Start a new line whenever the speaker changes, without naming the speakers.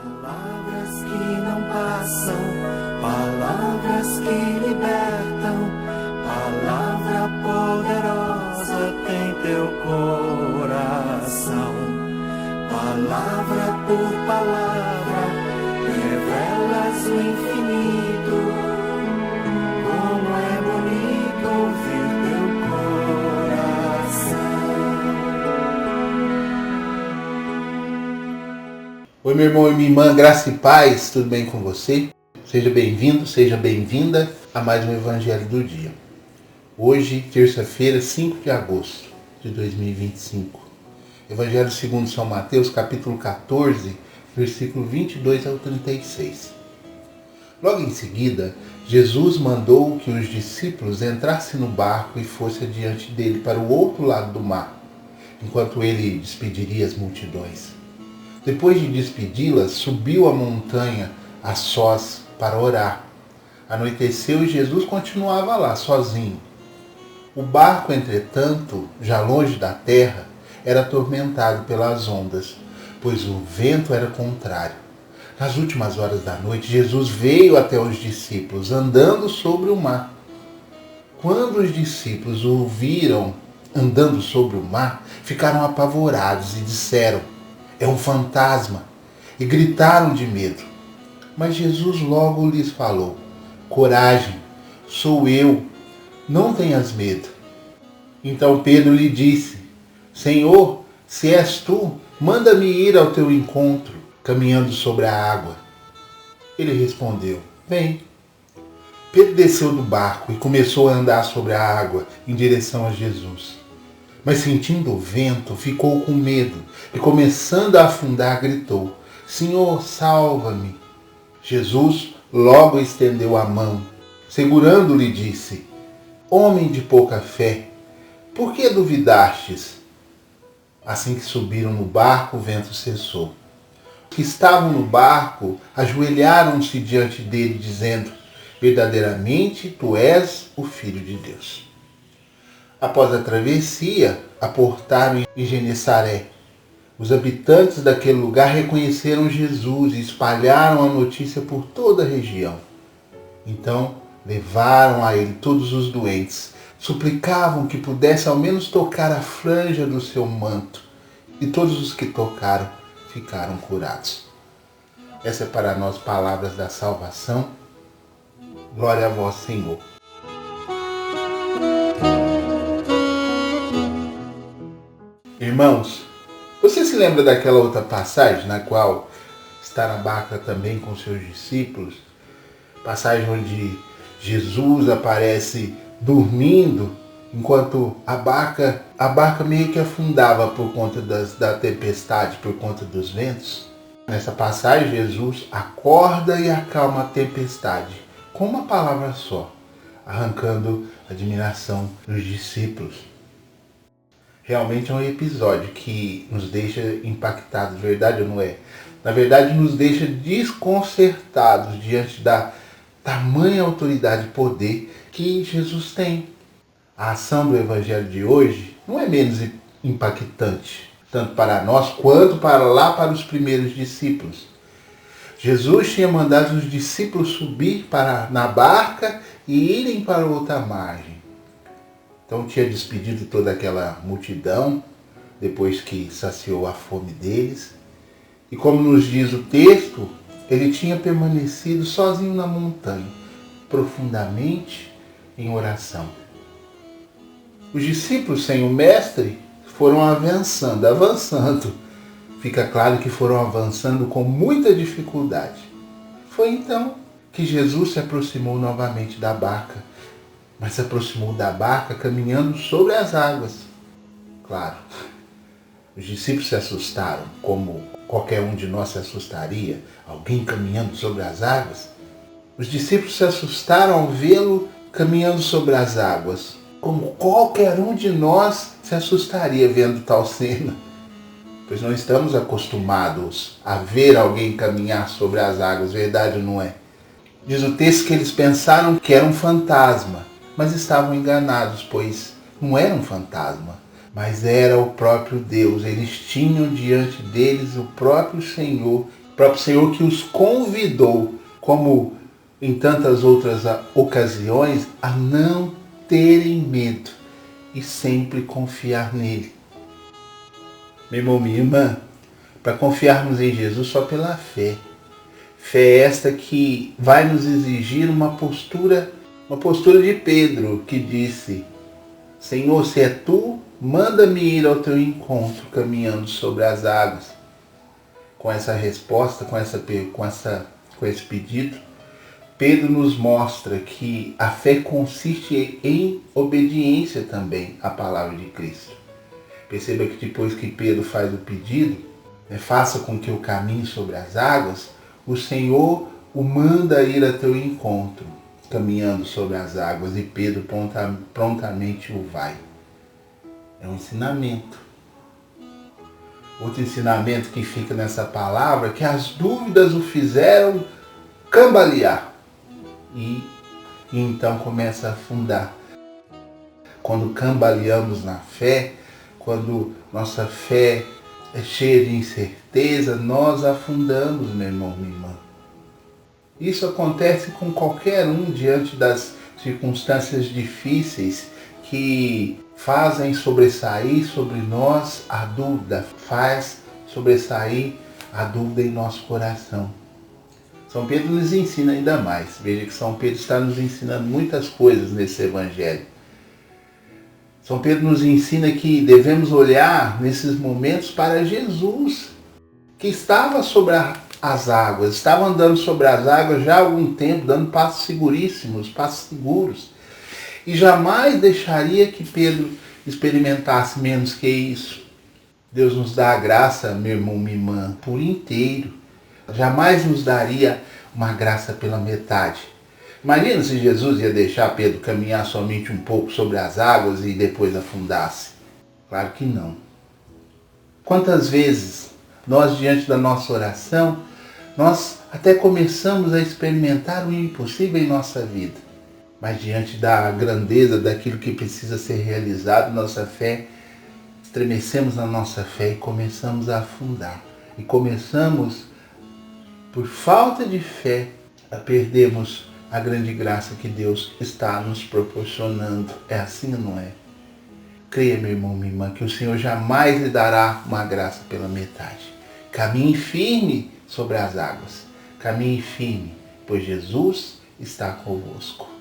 Palavras que não passam, palavras que libertam, palavra poderosa tem teu coração. Palavra por palavra, revelas o infinito. Como é bonito ouvir teu coração.
Oi, meu irmão e minha irmã, graça e paz, tudo bem com você? Seja bem-vindo, seja bem-vinda a mais um Evangelho do Dia. Hoje, terça-feira, 5 de agosto de 2025. Evangelho segundo São Mateus, capítulo 14, versículo 22 ao 36. Logo em seguida, Jesus mandou que os discípulos entrassem no barco e fossem adiante dele para o outro lado do mar, enquanto ele despediria as multidões. Depois de despedi-las, subiu a montanha a sós para orar. Anoiteceu e Jesus continuava lá, sozinho. O barco, entretanto, já longe da terra, era atormentado pelas ondas, pois o vento era contrário. Nas últimas horas da noite, Jesus veio até os discípulos, andando sobre o mar. Quando os discípulos o viram andando sobre o mar, ficaram apavorados e disseram: "É um fantasma!" e gritaram de medo. Mas Jesus logo lhes falou: "Coragem, sou eu, não tenhas medo." Então Pedro lhe disse: "Senhor, se és tu, manda-me ir ao teu encontro, caminhando sobre a água." Ele respondeu: "Vem." Pedro desceu do barco e começou a andar sobre a água em direção a Jesus. Mas sentindo o vento, ficou com medo e, começando a afundar, gritou: "Senhor, salva-me." Jesus logo estendeu a mão. Segurando-lhe, disse: "Homem de pouca fé, por que duvidastes?" Assim que subiram no barco, o vento cessou. Os que estavam no barco ajoelharam-se diante dele, dizendo: "Verdadeiramente tu és o Filho de Deus." Após a travessia, aportaram em Genesaré. Os habitantes daquele lugar reconheceram Jesus e espalharam a notícia por toda a região. Então levaram a ele todos os doentes, suplicavam que pudesse ao menos tocar a franja do seu manto, e todos os que tocaram ficaram curados. Essa é para nós palavras da salvação. Glória a vós, Senhor. Irmãos, você se lembra daquela outra passagem na qual está na barca também com seus discípulos? Passagem onde Jesus aparece dormindo enquanto a barca meio que afundava por conta da tempestade, por conta dos ventos. Nessa passagem, Jesus acorda e acalma a tempestade com uma palavra só, arrancando a admiração dos discípulos. Realmente é um episódio que nos deixa impactados, verdade ou não é? Na verdade, nos deixa desconcertados diante da tamanha autoridade e poder que Jesus tem. A ação do Evangelho de hoje não é menos impactante, tanto para nós quanto para os primeiros discípulos. Jesus tinha mandado os discípulos subir na barca e irem para outra margem. Então tinha despedido toda aquela multidão, depois que saciou a fome deles. E como nos diz o texto, ele tinha permanecido sozinho na montanha, profundamente em oração. Os discípulos sem o mestre foram avançando. Fica claro que foram avançando com muita dificuldade. Foi então que Jesus se aproximou novamente da barca, mas se aproximou da barca caminhando sobre as águas. Claro, os discípulos se assustaram, como qualquer um de nós se assustaria, alguém caminhando sobre as águas. Os discípulos se assustaram ao vê-lo caminhando sobre as águas, como qualquer um de nós se assustaria vendo tal cena, pois não estamos acostumados a ver alguém caminhar sobre as águas, verdade ou não é? Diz o texto que eles pensaram que era um fantasma, mas estavam enganados, pois não era um fantasma, mas era o próprio Deus. Eles tinham diante deles o próprio Senhor próprio Senhor que os convidou, como em tantas outras ocasiões, a não terem medo e sempre confiar nele. Meu irmão, minha irmã, para confiarmos em Jesus só pela fé. Fé esta que vai nos exigir uma postura de Pedro, que disse: Senhor, se é tu, manda-me ir ao teu encontro caminhando sobre as águas. Com essa resposta, com esse pedido, Pedro nos mostra que a fé consiste em obediência também à palavra de Cristo. Perceba que depois que Pedro faz o pedido, faça com que eu caminhe sobre as águas, o Senhor o manda ir a teu encontro, caminhando sobre as águas, e Pedro prontamente o vai. É um ensinamento. Outro ensinamento que fica nessa palavra é que as dúvidas o fizeram cambalear. E então começa a afundar. Quando cambaleamos na fé, quando nossa fé é cheia de incerteza, nós afundamos, meu irmão, minha irmã. Isso acontece com qualquer um diante das circunstâncias difíceis que fazem sobressair sobre nós a dúvida, faz sobressair a dúvida em nosso coração. São Pedro nos ensina ainda mais. Veja que São Pedro está nos ensinando muitas coisas nesse evangelho. São Pedro nos ensina que devemos olhar nesses momentos para Jesus, que estava sobre as águas, estava andando sobre as águas já há algum tempo, dando passos seguríssimos, passos seguros. E jamais deixaria que Pedro experimentasse menos que isso. Deus nos dá a graça, meu irmão, minha irmã, por inteiro. Jamais nos daria uma graça pela metade. Imagina se Jesus ia deixar Pedro caminhar somente um pouco sobre as águas e depois afundasse. Claro que não. Quantas vezes nós, diante da nossa oração, nós até começamos a experimentar o impossível em nossa vida. Mas diante da grandeza daquilo que precisa ser realizado, nossa fé, estremecemos na nossa fé e começamos a afundar. E começamos, por falta de fé, a perdermos a grande graça que Deus está nos proporcionando. É assim ou não é? Creia, meu irmão, minha irmã, que o Senhor jamais lhe dará uma graça pela metade. Caminhe firme sobre as águas. Caminhe firme, pois Jesus está convosco.